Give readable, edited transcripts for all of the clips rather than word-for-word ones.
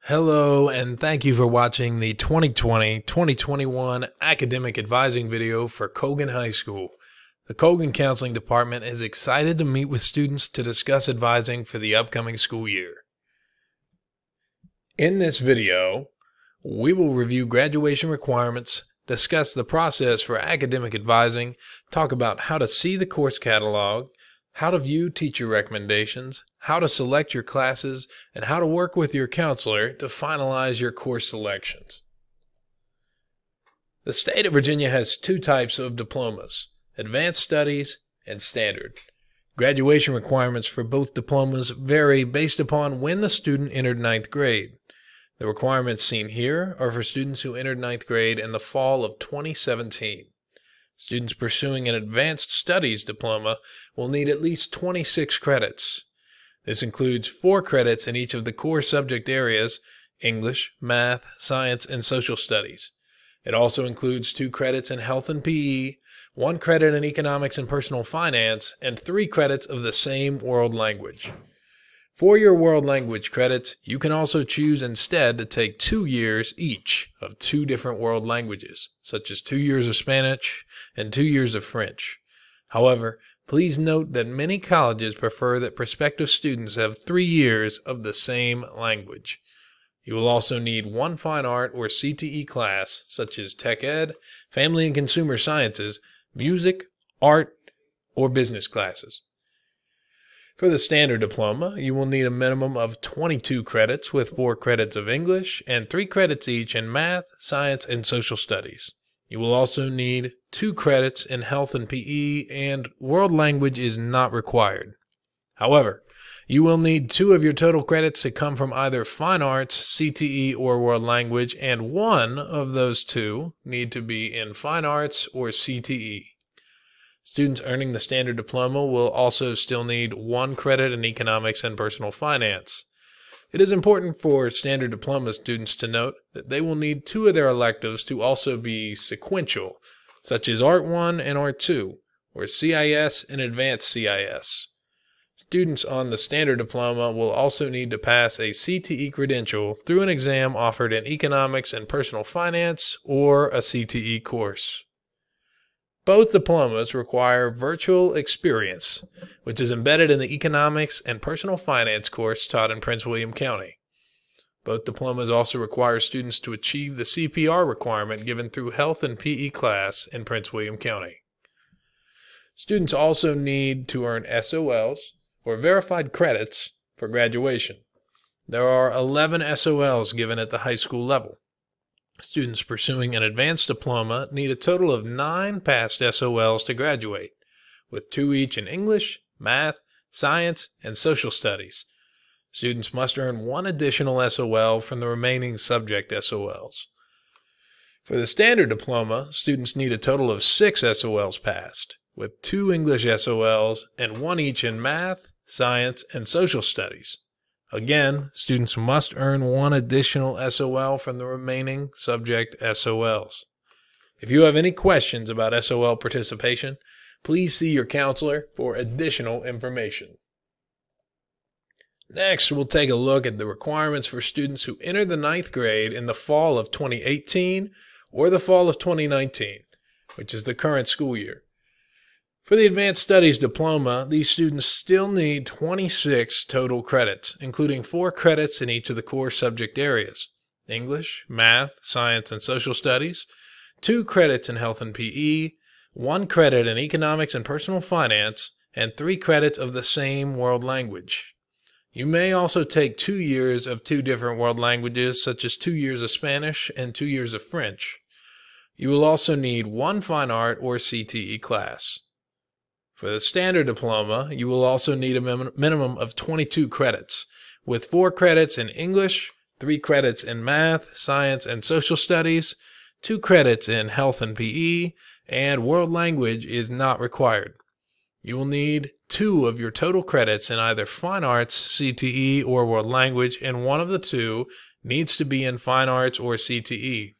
Hello, and thank you for watching the 2020-2021 academic advising video for Colgan High School. The Colgan Counseling Department is excited to meet with students to discuss advising for the upcoming school year. In this video, we will review graduation requirements, discuss the process for academic advising, talk about how to see the course catalog, how to view teacher recommendations, how to select your classes, and how to work with your counselor to finalize your course selections. The state of Virginia has two types of diplomas: advanced studies and standard. Graduation requirements for both diplomas vary based upon when the student entered ninth grade. The requirements seen here are for students who entered ninth grade in the fall of 2017. Students pursuing an advanced studies diploma will need at least 26 credits. This includes 4 credits in each of the core subject areas: English, Math, Science, and Social Studies. It also includes 2 credits in Health and PE, 1 credit in Economics and Personal Finance, and 3 credits of the same world language. For your world language credits, you can also choose instead to take 2 years each of 2 different world languages, such as 2 years of Spanish and 2 years of French. However, please note that many colleges prefer that prospective students have 3 years of the same language. You will also need 1 fine art or CTE class, such as Tech Ed, Family and Consumer Sciences, Music, Art, or Business classes. For the standard diploma, you will need a minimum of 22 credits with 4 credits of English and 3 credits each in Math, Science, and Social Studies. You will also need 2 credits in Health and PE, and world language is not required. However, you will need 2 of your total credits to come from either Fine Arts, CTE, or World Language, and 1 of those 2 need to be in Fine Arts or CTE. Students earning the standard diploma will also still need 1 credit in Economics and Personal Finance. It is important for standard diploma students to note that they will need 2 of their electives to also be sequential, such as Art 1 and Art 2, or CIS and Advanced CIS. Students on the standard diploma will also need to pass a CTE credential through an exam offered in Economics and Personal Finance or a CTE course. Both diplomas require virtual experience, which is embedded in the Economics and Personal Finance course taught in Prince William County. Both diplomas also require students to achieve the CPR requirement given through Health and PE class in Prince William County. Students also need to earn SOLs, or verified credits, for graduation. There are 11 SOLs given at the high school level. Students pursuing an advanced diploma need a total of 9 passed SOLs to graduate, with 2 each in English, Math, Science, and Social Studies. Students must earn 1 additional SOL from the remaining subject SOLs. For the standard diploma, students need a total of 6 SOLs passed, with 2 English SOLs and 1 each in Math, Science, and Social Studies. Again, students must earn 1 additional SOL from the remaining subject SOLs. If you have any questions about SOL participation, please see your counselor for additional information. Next, we'll take a look at the requirements for students who enter the ninth grade in the fall of 2018 or the fall of 2019, which is the current school year. For the Advanced Studies diploma, these students still need 26 total credits, including 4 credits in each of the core subject areas: English, Math, Science, and Social Studies, 2 credits in Health and PE, 1 credit in Economics and Personal Finance, and 3 credits of the same world language. You may also take 2 years of 2 different world languages, such as 2 years of Spanish and 2 years of French. You will also need 1 fine art or CTE class. For the standard diploma, you will also need a minimum of 22 credits, with 4 credits in English, 3 credits in Math, Science, and Social Studies, 2 credits in Health and PE, and world language is not required. You will need 2 of your total credits in either Fine Arts, CTE, or World Language, and 1 of the 2 needs to be in Fine Arts or CTE.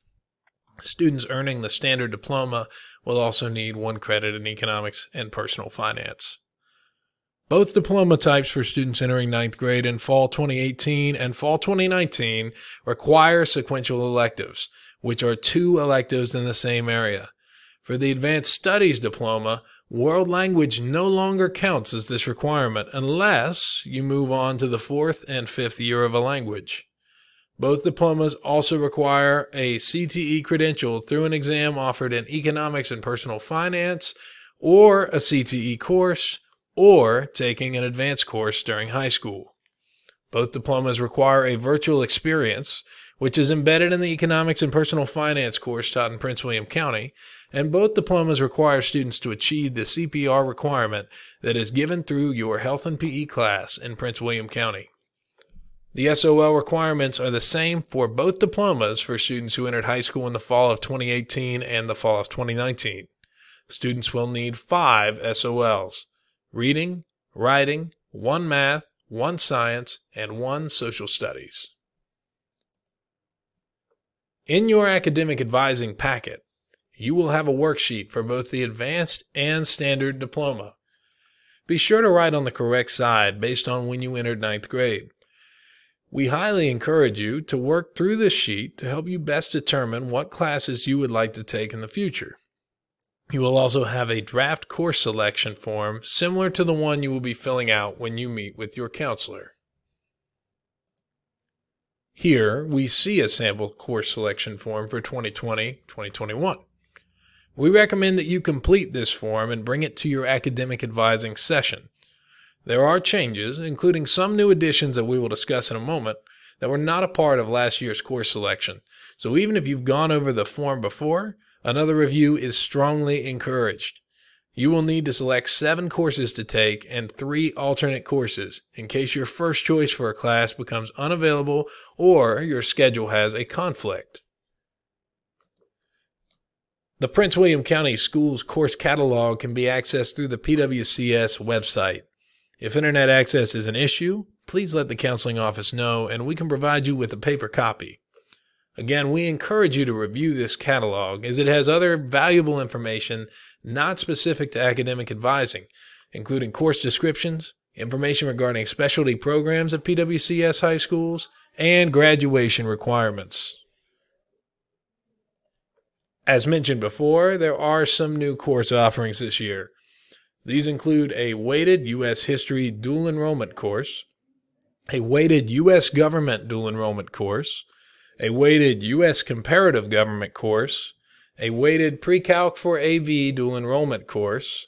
Students earning the standard diploma will also need 1 credit in Economics and Personal Finance. Both diploma types for students entering ninth grade in fall 2018 and fall 2019 require sequential electives, which are 2 electives in the same area. For the Advanced Studies diploma, world language no longer counts as this requirement unless you move on to the 4th and 5th year of a language. Both diplomas also require a CTE credential through an exam offered in economics and personal finance, or a CTE course, or taking an advanced course during high school. Both diplomas require a virtual experience, which is embedded in the economics and personal finance course taught in Prince William County, and both diplomas require students to achieve the CPR requirement that is given through your health and PE class in Prince William County. The SOL requirements are the same for both diplomas for students who entered high school in the fall of 2018 and the fall of 2019. Students will need 5 SOLs: reading, writing, 1 math, 1 science, and 1 social studies. In your academic advising packet, you will have a worksheet for both the advanced and standard diploma. Be sure to write on the correct side based on when you entered ninth grade. We highly encourage you to work through this sheet to help you best determine what classes you would like to take in the future. You will also have a draft course selection form similar to the one you will be filling out when you meet with your counselor. Here we see a sample course selection form for 2020-2021. We recommend that you complete this form and bring it to your academic advising session. There are changes, including some new additions that we will discuss in a moment, that were not a part of last year's course selection. So even if you've gone over the form before, another review is strongly encouraged. You will need to select 7 courses to take and 3 alternate courses in case your first choice for a class becomes unavailable or your schedule has a conflict. The Prince William County Schools course catalog can be accessed through the PWCS website. If internet access is an issue, please let the counseling office know and we can provide you with a paper copy. Again, we encourage you to review this catalog as it has other valuable information not specific to academic advising, including course descriptions, information regarding specialty programs at PWCS high schools, and graduation requirements. As mentioned before, there are some new course offerings this year. These include a weighted U.S. History dual enrollment course, a weighted U.S. Government dual enrollment course, a weighted U.S. Comparative Government course, a weighted Pre-Calc for AV dual enrollment course,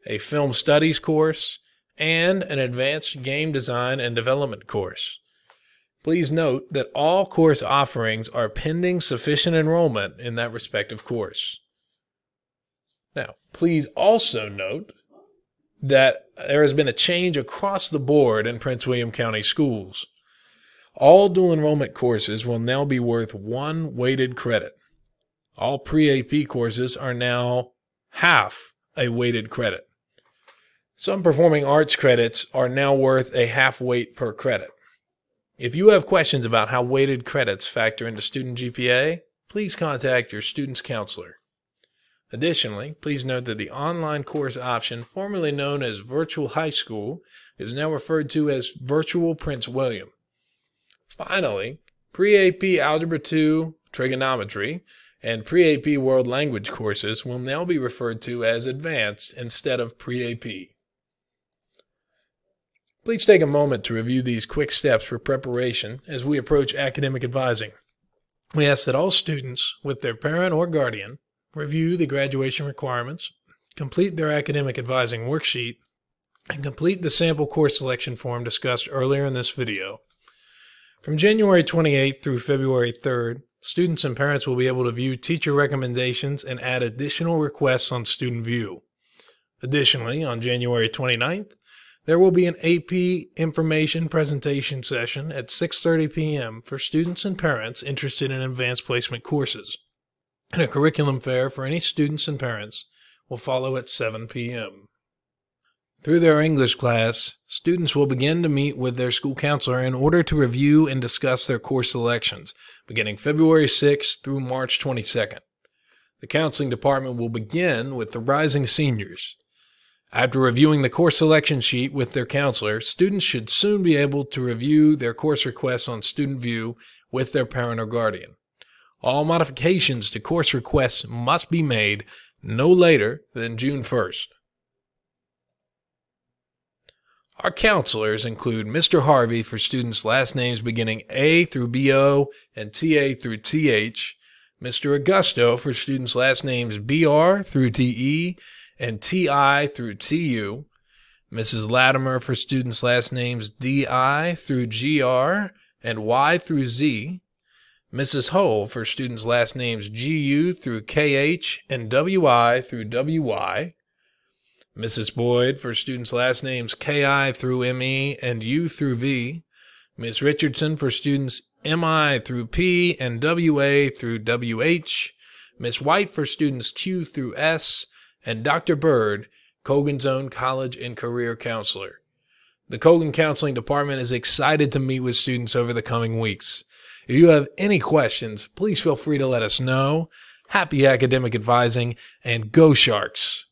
a Film Studies course, and an Advanced Game Design and Development course. Please note that all course offerings are pending sufficient enrollment in that respective course. Now, please also note that there has been a change across the board in Prince William County schools. All dual enrollment courses will now be worth 1 weighted credit. All pre-AP courses are now half a weighted credit. Some performing arts credits are now worth a half weight per credit. If you have questions about how weighted credits factor into student GPA, please contact your student's counselor. Additionally, please note that the online course option, formerly known as Virtual High School, is now referred to as Virtual Prince William. Finally, Pre-AP Algebra 2, Trigonometry, and Pre-AP World Language courses will now be referred to as Advanced instead of Pre-AP. Please take a moment to review these quick steps for preparation as we approach academic advising. We ask that all students, with their parent or guardian, review the graduation requirements, complete their academic advising worksheet, and complete the sample course selection form discussed earlier in this video. From January 28th through February 3rd, students and parents will be able to view teacher recommendations and add additional requests on Student View. Additionally, on January 29th, there will be an AP information presentation session at 6:30 p.m. for students and parents interested in advanced placement courses, and a curriculum fair for any students and parents will follow at 7 p.m. Through their English class, students will begin to meet with their school counselor in order to review and discuss their course selections, beginning February 6th through March 22nd. The counseling department will begin with the rising seniors. After reviewing the course selection sheet with their counselor, students should soon be able to review their course requests on Student View with their parent or guardian. All modifications to course requests must be made no later than June 1st. Our counselors include Mr. Harvey for students' last names beginning A through BO and TA through TH, Mr. Augusto for students' last names BR through TE and TI through TU, Mrs. Latimer for students' last names DI through GR and Y through Z, Mrs. Hull for students' last names GU through KH and WI through WY, Mrs. Boyd for students' last names KI through ME and U through V, Ms. Richardson for students MI through P and WA through WH, Ms. White for students Q through S, and Dr. Bird, Colgan's own college and career counselor. The Colgan Counseling Department is excited to meet with students over the coming weeks. If you have any questions, please feel free to let us know. Happy academic advising, and go Sharks!